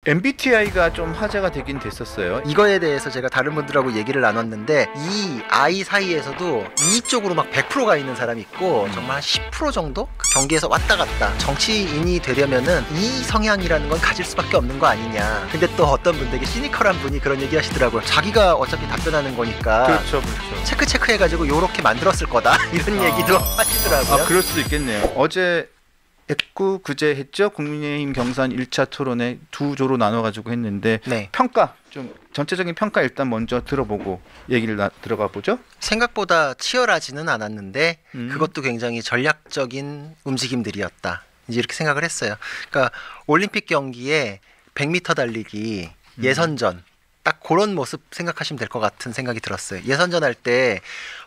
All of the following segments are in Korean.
MBTI가 좀 화제가 되긴 됐었어요. 이거에 대해서 제가 다른 분들하고 얘기를 나눴는데 이 I 사이에서도 E 쪽으로 막 100%가 있는 사람이 있고 정말 한 10% 정도 그 경계에서 왔다 갔다. 정치인이 되려면은 이 성향이라는 건 가질 수밖에 없는 거 아니냐. 근데 또 어떤 분 되게 시니컬한 분이 그런 얘기 하시더라고요. 자기가 어차피 답변하는 거니까 그렇죠. 체크 해가지고 요렇게 만들었을 거다 이런 얘기도 하시더라고요. 그럴 수도 있겠네요. 어제 했고 그제 했죠. 국민의힘 경선 1차 토론회 두 조로 나눠가지고 했는데 네. 평가 좀 전체적인 평가 일단 먼저 들어보고 얘기를 들어가 보죠. 생각보다 치열하지는 않았는데 그것도 굉장히 전략적인 움직임들이었다. 이제 이렇게 생각을 했어요. 그러니까 올림픽 경기에 100m 달리기 예선전 딱 그런 모습 생각하시면 될 것 같은 생각이 들었어요. 예선전 할 때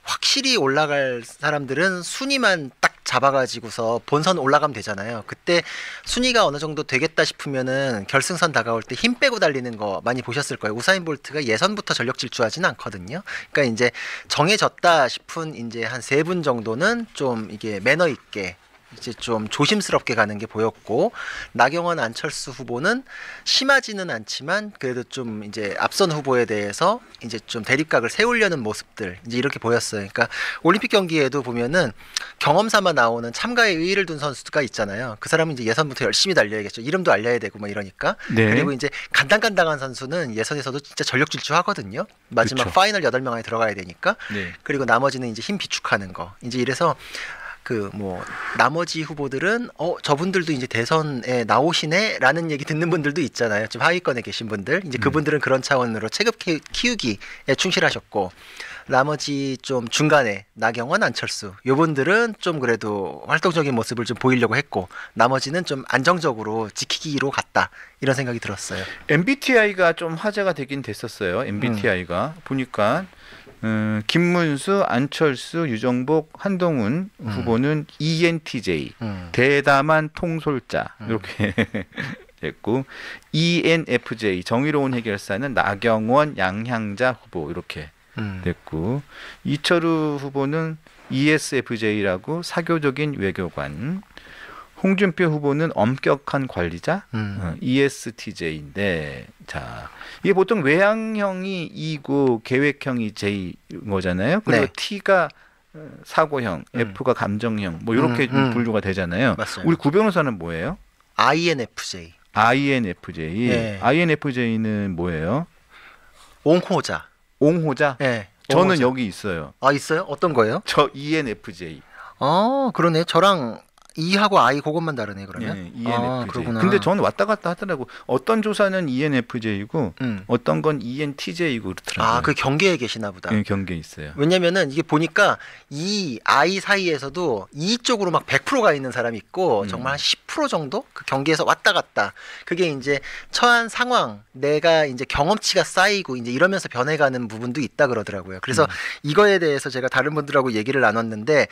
확실히 올라갈 사람들은 순위만 딱 잡아가지고서 본선 올라가면 되잖아요. 그때 순위가 어느 정도 되겠다 싶으면은 결승선 다가올 때 힘 빼고 달리는 거 많이 보셨을 거예요. 우사인 볼트가 예선부터 전력 질주하지는 않거든요. 그러니까 이제 정해졌다 싶은 이제 한 3분 정도는 좀 이게 매너 있게 이제 좀 조심스럽게 가는 게 보였고, 나경원 안철수 후보는 심하지는 않지만 그래도 좀 이제 앞선 후보에 대해서 이제 좀 대립각을 세우려는 모습들 이제 이렇게 보였어요. 그러니까 올림픽 경기에도 보면은 경험 삼아 나오는 참가에 의의를 둔 선수가 있잖아요. 그 사람은 이제 예선부터 열심히 달려야겠죠. 이름도 알려야 되고 뭐 이러니까. 네. 그리고 이제 간당간당한 선수는 예선에서도 진짜 전력 질주하거든요. 마지막 그쵸. 파이널 8명 안에 들어가야 되니까. 네. 그리고 나머지는 이제 힘 비축하는 거. 이제 이래서 그 뭐 나머지 후보들은 저분들도 이제 대선에 나오시네라는 얘기 듣는 분들도 있잖아요. 좀 하위권에 계신 분들 이제 그분들은 그런 차원으로 체급 키우기에 충실하셨고, 나머지 좀 중간에 나경원 안철수 요분들은 좀 그래도 활동적인 모습을 좀 보이려고 했고, 나머지는 좀 안정적으로 지키기로 갔다 이런 생각이 들었어요. MBTI가 좀 화제가 되긴 됐었어요. MBTI가 보니까 김문수, 안철수, 유정복, 한동훈 후보는 ENTJ, 대담한 통솔자 이렇게 됐고, ENFJ, 정의로운 해결사는 나경원, 양향자 후보 이렇게 됐고, 이철우 후보는 ESFJ라고 사교적인 외교관, 홍준표 후보는 엄격한 관리자, ESTJ인데, 자, 이게 보통 외향형이 E고 계획형이 J인 거잖아요. 그리고 네. T가 사고형, F가 감정형, 뭐 이렇게 분류가 되잖아요. 맞습니다. 우리 구 변호사는 뭐예요? INFJ. INFJ. 네. INFJ는 뭐예요? 옹호자. 옹호자? 네. 저는 옹호자. 여기 있어요. 아, 있어요? 어떤 거예요? 저 ENFJ. 그러네. 저랑 E하고 I 그것만 다르네 그러면. 예, ENFJ. 그러구나. 근데 저는 왔다 갔다 하더라고. 어떤 조사는 ENFJ이고 어떤 건 ENTJ이고 그렇더라고요. 그 경계에 계시나 보다. 예, 경계 있어요. 왜냐면은 이게 보니까 이 I 사이에서도 E 쪽으로 막 100%가 있는 사람이 있고 정말 한 10% 정도 그 경계에서 왔다 갔다. 그게 이제 처한 상황, 내가 이제 경험치가 쌓이고 이제 이러면서 변해가는 부분도 있다 그러더라고요. 그래서 이거에 대해서 제가 다른 분들하고 얘기를 나눴는데,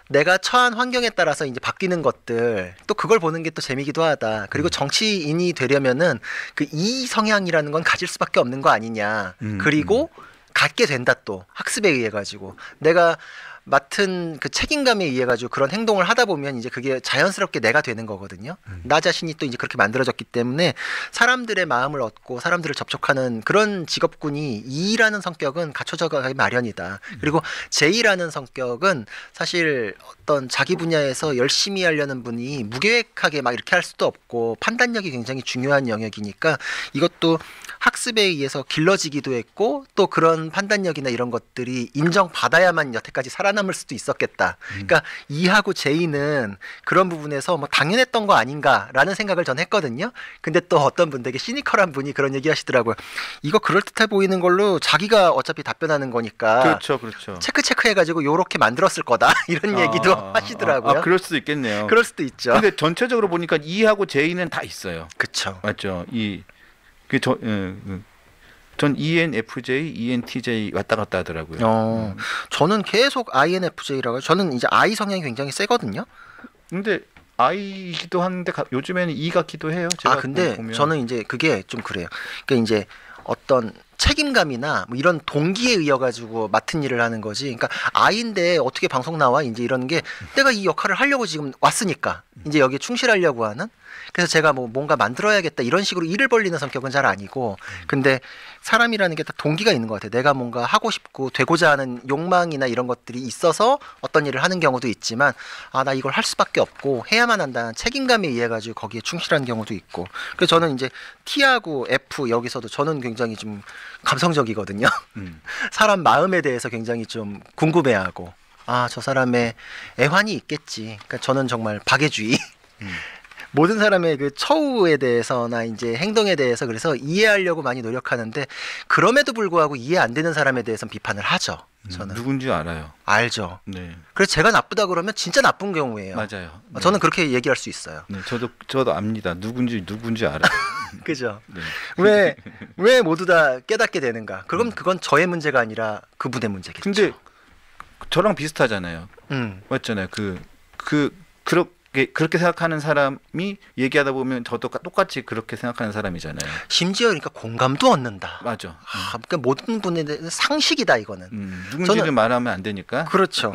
내가 처한 환경에 따라서 이제 바뀌는 것들, 또 그걸 보는 게 또 재미기도 하다. 그리고 정치인이 되려면은 그 이 성향이라는 건 가질 수밖에 없는 거 아니냐. 그리고 갖게 된다. 또 학습에 의해 가지고 내가 맡은 그 책임감에 의해 가지고 그런 행동을 하다 보면 이제 그게 자연스럽게 내가 되는 거거든요. 나 자신이 또 이제 그렇게 만들어졌기 때문에 사람들의 마음을 얻고 사람들을 접촉하는 그런 직업군이 E라는 성격은 갖춰져 가기 마련이다. 그리고 J라는 성격은 사실 어떤 자기 분야에서 열심히 하려는 분이 무계획하게 막 이렇게 할 수도 없고 판단력이 굉장히 중요한 영역이니까 이것도 학습에 의해서 길러지기도 했고, 또 그런 판단력이나 이런 것들이 인정받아야만 여태까지 살아남을 수도 있었겠다. 그러니까 E하고 J는 그런 부분에서 뭐 당연했던 거 아닌가라는 생각을 전 했거든요. 근데 또 어떤 분 되게 시니컬한 분이 그런 얘기 하시더라고요. 이거 그럴듯해 보이는 걸로 자기가 어차피 답변하는 거니까 그렇죠. 체크 해가지고 요렇게 만들었을 거다 이런 얘기도 하시더라고요. 그럴 수도 있겠네요. 그럴 수도 있죠. 근데 전체적으로 보니까 E하고 J는 다 있어요. 그렇죠. 맞죠? 전 ENFJ, ENTJ 왔다 갔다 하더라고요. 저는 계속 INFJ라고. 저는 이제 I 성향이 굉장히 세거든요. 근데 I기도 한데 요즘에는 E 같기도 해요. 제가 근데 보면. 저는 이제 그게 좀 그래요. 그러니까 이제 어떤 책임감이나 뭐 이런 동기에 의해 가지고 맡은 일을 하는 거지. 그러니까 I인데 어떻게 방송 나와 이제 이런 게 내가 이 역할을 하려고 지금 왔으니까 이제 여기에 충실하려고 하는. 그래서 제가 뭐 뭔가 만들어야겠다 이런 식으로 일을 벌리는 성격은 잘 아니고, 근데 사람이라는 게 다 동기가 있는 것 같아요. 내가 뭔가 하고 싶고 되고자 하는 욕망이나 이런 것들이 있어서 어떤 일을 하는 경우도 있지만, 아, 나 이걸 할 수밖에 없고 해야만 한다는 책임감에 의해 가지고 거기에 충실한 경우도 있고. 그래서 저는 이제 T하고 F 여기서도 저는 굉장히 좀 감성적이거든요. 사람 마음에 대해서 굉장히 좀 궁금해하고, 아, 저 사람의 애환이 있겠지. 그러니까 저는 정말 박애주의. 모든 사람의 그 처우에 대해서나 이제 행동에 대해서 그래서 이해하려고 많이 노력하는데, 그럼에도 불구하고 이해 안 되는 사람에 대해서는 비판을 하죠. 저는 누군지 알아요. 알죠. 네. 그래서 제가 나쁘다 그러면 진짜 나쁜 경우예요. 맞아요. 네. 저는 그렇게 얘기할 수 있어요. 네, 저도 압니다. 누군지 알아요. 그죠? 네. 왜 모두 다 깨닫게 되는가? 그럼 그건 저의 문제가 아니라 그분의 문제겠죠. 근데 저랑 비슷하잖아요. 맞잖아요. 그렇게 생각하는 사람이 얘기하다 보면 저도 똑같이 그렇게 생각하는 사람이잖아요. 심지어 그러니까 공감도 얻는다. 맞아. 아, 그러니까 모든 분에 대한 상식이다 이거는. 누군지는 말하면 안 되니까. 그렇죠.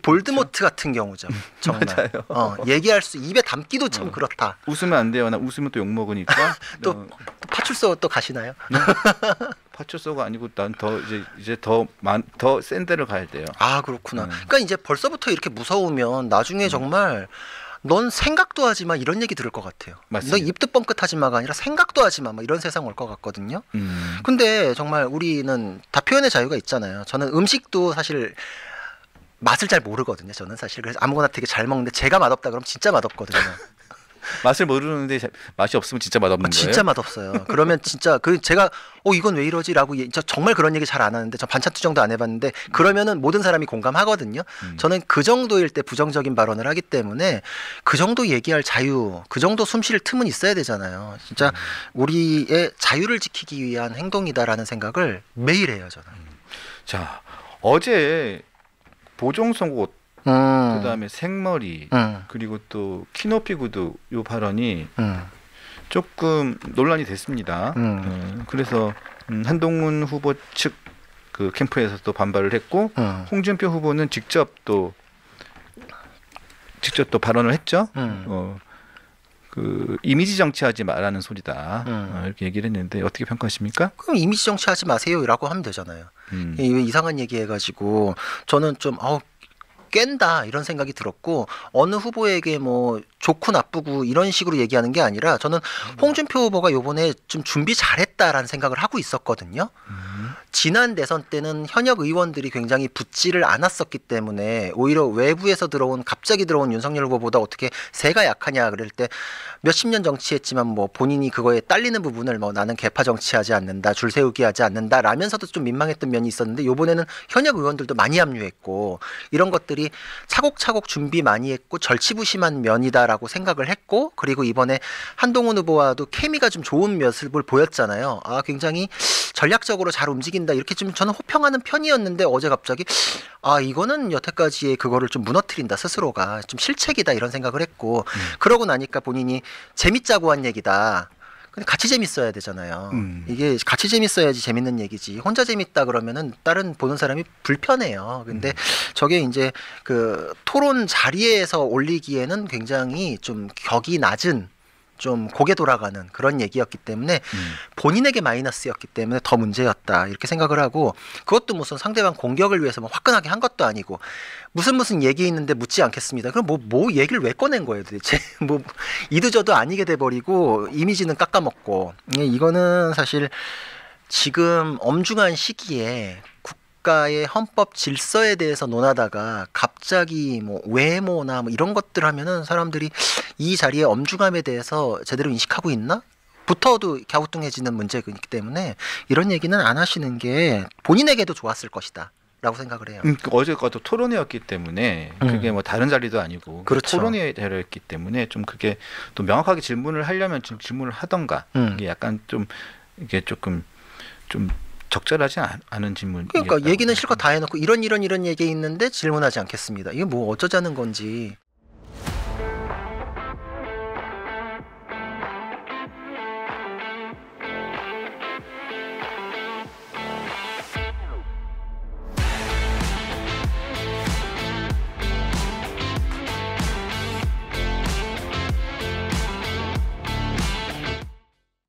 볼드모트 같은 경우죠. 정말. 맞아요. 얘기할 수 입에 담기도 참 그렇다. 웃으면 안 돼요. 나 웃으면 또 욕 먹으니까. 또 파출소 또 가시나요? 파출소가 아니고 난 이제 더 센 데를 가야 돼요. 아, 그렇구나. 그러니까 이제 벌써부터 이렇게 무서우면 나중에 정말 넌 생각도 하지 마 이런 얘기 들을 것 같아요. 맞습니다. 너 입도 뻥끗하지 마가 아니라 생각도 하지 마, 막 이런 세상 올 것 같거든요. 근데 정말 우리는 다 표현의 자유가 있잖아요. 저는 음식도 사실 맛을 잘 모르거든요. 저는 사실 그래서 아무거나 되게 잘 먹는데 제가 맛없다 그러면 진짜 맛없거든요. 맛을 모르는데 맛이 없으면 진짜 맛없는 거예요? 진짜 맛없어요. 그러면 진짜 제가 이건 왜 이러지라고 저 정말 그런 얘기 잘 안 하는데, 저 반찬 투정도 안 해봤는데 그러면은 모든 사람이 공감하거든요. 저는 그 정도일 때 부정적인 발언을 하기 때문에 그 정도 얘기할 자유, 그 정도 숨 쉴 틈은 있어야 되잖아요. 진짜 우리의 자유를 지키기 위한 행동이다라는 생각을 매일 해요, 저는. 자, 어제 보정선거 그다음에 생머리 그리고 또 키높이 구두 요 발언이 조금 논란이 됐습니다. 그래서 한동훈 후보 측 그 캠프에서도 반발을 했고 홍준표 후보는 직접 또 발언을 했죠. 그 이미지 정치하지 말라는 소리다. 이렇게 얘기를 했는데 어떻게 평가하십니까? 그럼 이미지 정치하지 마세요라고 하면 되잖아요. 왜 이상한 얘기 해가지고 저는 좀 깬다 이런 생각이 들었고, 어느 후보에게 뭐 좋고 나쁘고 이런 식으로 얘기하는 게 아니라 저는 홍준표 후보가 요번에 좀 준비 잘했다라는 생각을 하고 있었거든요. 지난 대선 때는 현역 의원들이 굉장히 붙지를 않았었기 때문에 오히려 외부에서 갑자기 들어온 윤석열 후보보다 어떻게 새가 약하냐 그럴 때 몇십 년 정치했지만 뭐 본인이 그거에 딸리는 부분을 뭐 나는 개파 정치하지 않는다, 줄 세우기 하지 않는다 라면서도 좀 민망했던 면이 있었는데, 요번에는 현역 의원들도 많이 합류했고 이런 것들이 차곡차곡 준비 많이 했고 절치부심한 면이다라고 생각을 했고, 그리고 이번에 한동훈 후보와도 케미가 좀 좋은 모습을 보였잖아요. 아, 굉장히 전략적으로 잘 움직인다 이렇게 좀 저는 호평하는 편이었는데, 어제 갑자기 이거는 여태까지의 그거를 좀 무너뜨린다, 스스로가 좀 실책이다 이런 생각을 했고, 그러고 나니까 본인이 재밌자고 한 얘기다. 근데 같이 재밌어야 되잖아요. 이게 같이 재밌어야지 재밌는 얘기지. 혼자 재밌다 그러면은 다른 보는 사람이 불편해요. 근데 저게 이제 그 토론 자리에서 올리기에는 굉장히 좀 격이 낮은, 좀 고개 돌아가는 그런 얘기였기 때문에 본인에게 마이너스였기 때문에 더 문제였다 이렇게 생각을 하고, 그것도 무슨 상대방 공격을 위해서 뭐 화끈하게 한 것도 아니고 무슨 얘기 있는데 묻지 않겠습니다. 그럼 뭐 얘기를 왜 꺼낸 거예요 도대체? 뭐 이도저도 아니게 돼버리고 이미지는 깎아먹고, 이거는 사실 지금 엄중한 시기에 국가의 헌법 질서에 대해서 논하다가 갑자기 뭐 외모나 뭐 이런 것들 하면은 사람들이 이 자리의 엄중함에 대해서 제대로 인식하고 있나? 부터도 갸우뚱해지는 문제이기 때문에 이런 얘기는 안 하시는 게 본인에게도 좋았을 것이다 라고 생각을 해요. 어제가 또 토론회였기 때문에 그게 뭐 다른 자리도 아니고 그렇죠. 토론회 자리였기 때문에 좀 그게 또 명확하게 질문을 하려면 좀 질문을 하던가 이게 약간 좀 이게 조금 좀 적절하지 않은 질문. 그러니까 얘기는 실컷 다 해놓고 이런 얘기 있는데 질문하지 않겠습니다. 이게 뭐 어쩌자는 건지.